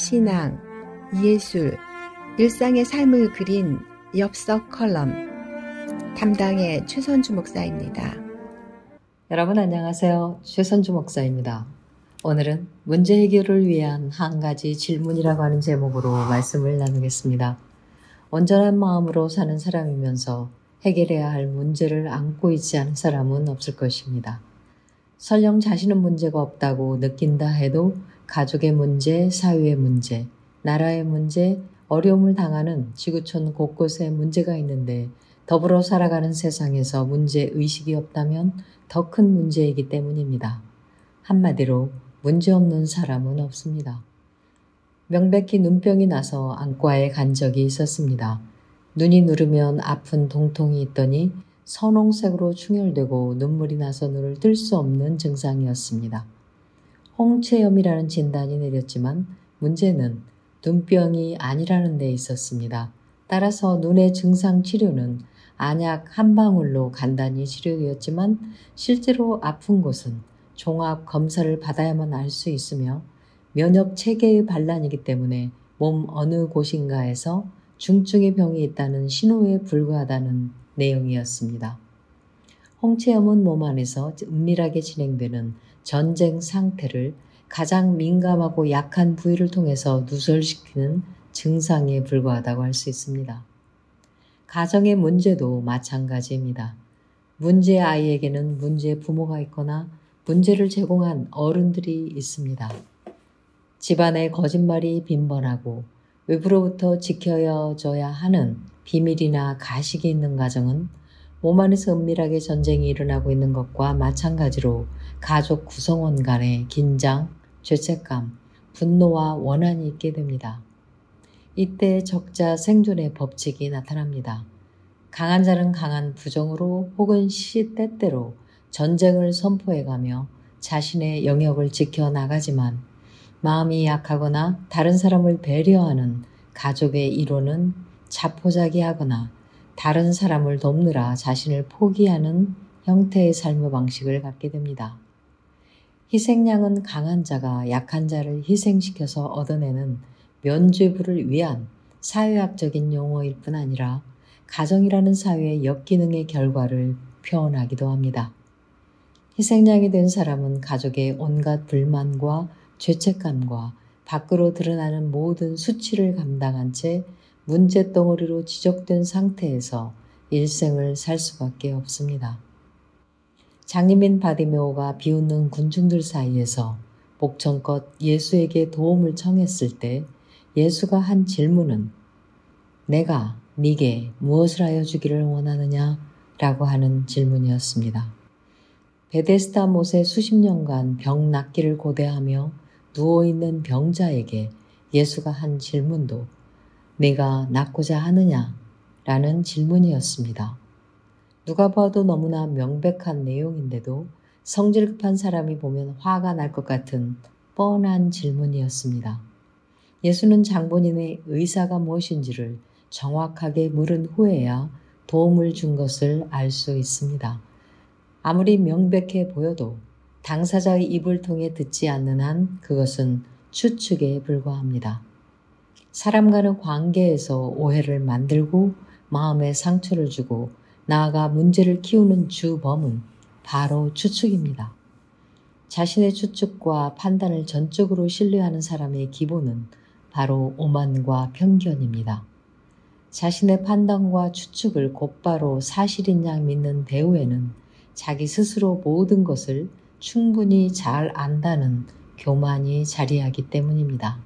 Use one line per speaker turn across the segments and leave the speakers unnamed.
신앙, 예술, 일상의 삶을 그린 엽서 컬럼 담당의 최선주 목사입니다.
여러분 안녕하세요. 최선주 목사입니다. 오늘은 문제 해결을 위한 한 가지 질문이라고 하는 제목으로 말씀을 나누겠습니다. 온전한 마음으로 사는 사람이면서 해결해야 할 문제를 안고 있지 않은 사람은 없을 것입니다. 설령 자신은 문제가 없다고 느낀다 해도 가족의 문제, 사회의 문제, 나라의 문제, 어려움을 당하는 지구촌 곳곳에 문제가 있는데 더불어 살아가는 세상에서 문제의식이 없다면 더 큰 문제이기 때문입니다. 한마디로 문제없는 사람은 없습니다. 명백히 눈병이 나서 안과에 간 적이 있었습니다. 눈이 누르면 아픈 동통이 있더니 선홍색으로 충혈되고 눈물이 나서 눈을 뜰 수 없는 증상이었습니다. 홍채염이라는 진단이 내렸지만 문제는 눈병이 아니라는 데 있었습니다. 따라서 눈의 증상 치료는 안약 한 방울로 간단히 치료되었지만 실제로 아픈 곳은 종합 검사를 받아야만 알 수 있으며 면역 체계의 반란이기 때문에 몸 어느 곳인가에서 중증의 병이 있다는 신호에 불과하다는 내용이었습니다. 홍채염은 몸 안에서 은밀하게 진행되는 전쟁 상태를 가장 민감하고 약한 부위를 통해서 누설시키는 증상에 불과하다고 할 수 있습니다. 가정의 문제도 마찬가지입니다. 문제의 아이에게는 문제의 부모가 있거나 문제를 제공한 어른들이 있습니다. 집안에 거짓말이 빈번하고 외부로부터 지켜져야 하는 비밀이나 가식이 있는 가정은 몸 안에서 은밀하게 전쟁이 일어나고 있는 것과 마찬가지로 가족 구성원 간의 긴장, 죄책감, 분노와 원한이 있게 됩니다. 이때 적자 생존의 법칙이 나타납니다. 강한 자는 강한 부정으로 혹은 시때때로 전쟁을 선포해가며 자신의 영역을 지켜나가지만 마음이 약하거나 다른 사람을 배려하는 가족의 일원은 자포자기하거나 다른 사람을 돕느라 자신을 포기하는 형태의 삶의 방식을 갖게 됩니다. 희생양은 강한 자가 약한 자를 희생시켜서 얻어내는 면죄부를 위한 사회학적인 용어일 뿐 아니라 가정이라는 사회의 역기능의 결과를 표현하기도 합니다. 희생양이 된 사람은 가족의 온갖 불만과 죄책감과 밖으로 드러나는 모든 수치를 감당한 채 문제덩어리로 지적된 상태에서 일생을 살 수밖에 없습니다. 장님인 바디메오가 비웃는 군중들 사이에서 목청껏 예수에게 도움을 청했을 때 예수가 한 질문은 내가 네게 무엇을 하여 주기를 원하느냐? 라고 하는 질문이었습니다. 베데스다 못에 수십 년간 병 낫기를 고대하며 누워있는 병자에게 예수가 한 질문도 네가 낫고자 하느냐? 라는 질문이었습니다. 누가 봐도 너무나 명백한 내용인데도 성질 급한 사람이 보면 화가 날 것 같은 뻔한 질문이었습니다. 예수는 장본인의 의사가 무엇인지를 정확하게 물은 후에야 도움을 준 것을 알 수 있습니다. 아무리 명백해 보여도 당사자의 입을 통해 듣지 않는 한 그것은 추측에 불과합니다. 사람과의 관계에서 오해를 만들고 마음에 상처를 주고 나아가 문제를 키우는 주범은 바로 추측입니다. 자신의 추측과 판단을 전적으로 신뢰하는 사람의 기본은 바로 오만과 편견입니다. 자신의 판단과 추측을 곧바로 사실인 양 믿는 배후에는 자기 스스로 모든 것을 충분히 잘 안다는 교만이 자리하기 때문입니다.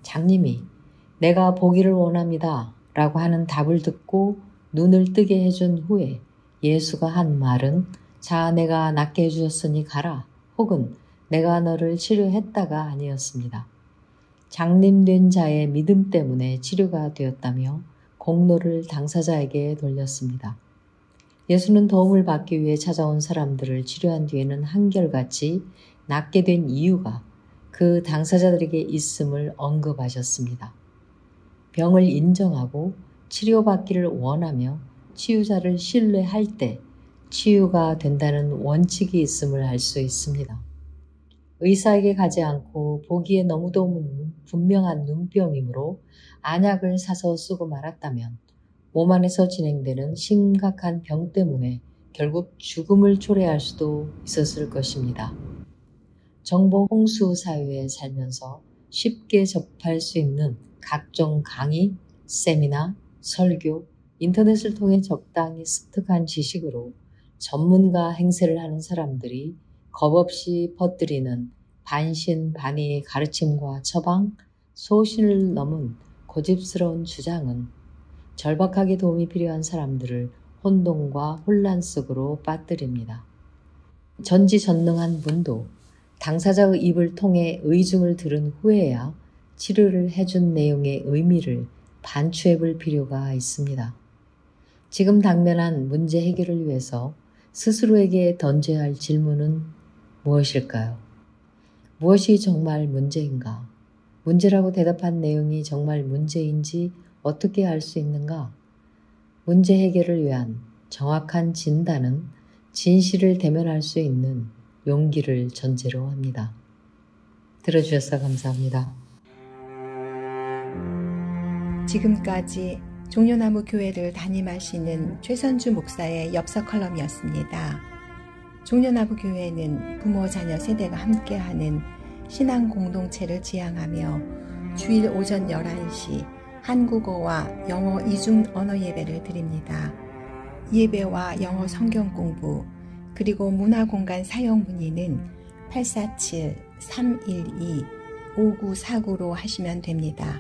장님이 내가 보기를 원합니다 라고 하는 답을 듣고 눈을 뜨게 해준 후에 예수가 한 말은 자 내가 낫게 해주셨으니 가라 혹은 내가 너를 치료했다가 아니었습니다. 장님된 자의 믿음 때문에 치료가 되었다며 공로를 당사자에게 돌렸습니다. 예수는 도움을 받기 위해 찾아온 사람들을 치료한 뒤에는 한결같이 낫게 된 이유가 그 당사자들에게 있음을 언급하셨습니다. 병을 인정하고 치료받기를 원하며 치유자를 신뢰할 때 치유가 된다는 원칙이 있음을 알 수 있습니다. 의사에게 가지 않고 보기에 너무도 분명한 눈병이므로 안약을 사서 쓰고 말았다면 몸 안에서 진행되는 심각한 병 때문에 결국 죽음을 초래할 수도 있었을 것입니다. 정보 홍수 사회에 살면서 쉽게 접할 수 있는 각종 강의, 세미나, 설교, 인터넷을 통해 적당히 습득한 지식으로 전문가 행세를 하는 사람들이 겁없이 퍼뜨리는 반신반의의 가르침과 처방, 소신을 넘은 고집스러운 주장은 절박하게 도움이 필요한 사람들을 혼돈과 혼란 속으로 빠뜨립니다. 전지전능한 분도 당사자의 입을 통해 의중을 들은 후에야 치료를 해준 내용의 의미를 반추해 볼 필요가 있습니다. 지금 당면한 문제 해결을 위해서 스스로에게 던져야 할 질문은 무엇일까요? 무엇이 정말 문제인가? 문제라고 대답한 내용이 정말 문제인지 어떻게 알 수 있는가? 문제 해결을 위한 정확한 진단은 진실을 대면할 수 있는 용기를 전제로 합니다. 들어주셔서 감사합니다.
지금까지 종려나무 교회를 담임하시는 최선주 목사의 엽서 컬럼이었습니다. 종려나무 교회는 부모 자녀 세대가 함께하는 신앙 공동체를 지향하며 주일 오전 11시 한국어와 영어 이중 언어 예배를 드립니다. 예배와 영어 성경 공부 그리고 문화공간 사용 문의는 847-312-5949로 하시면 됩니다.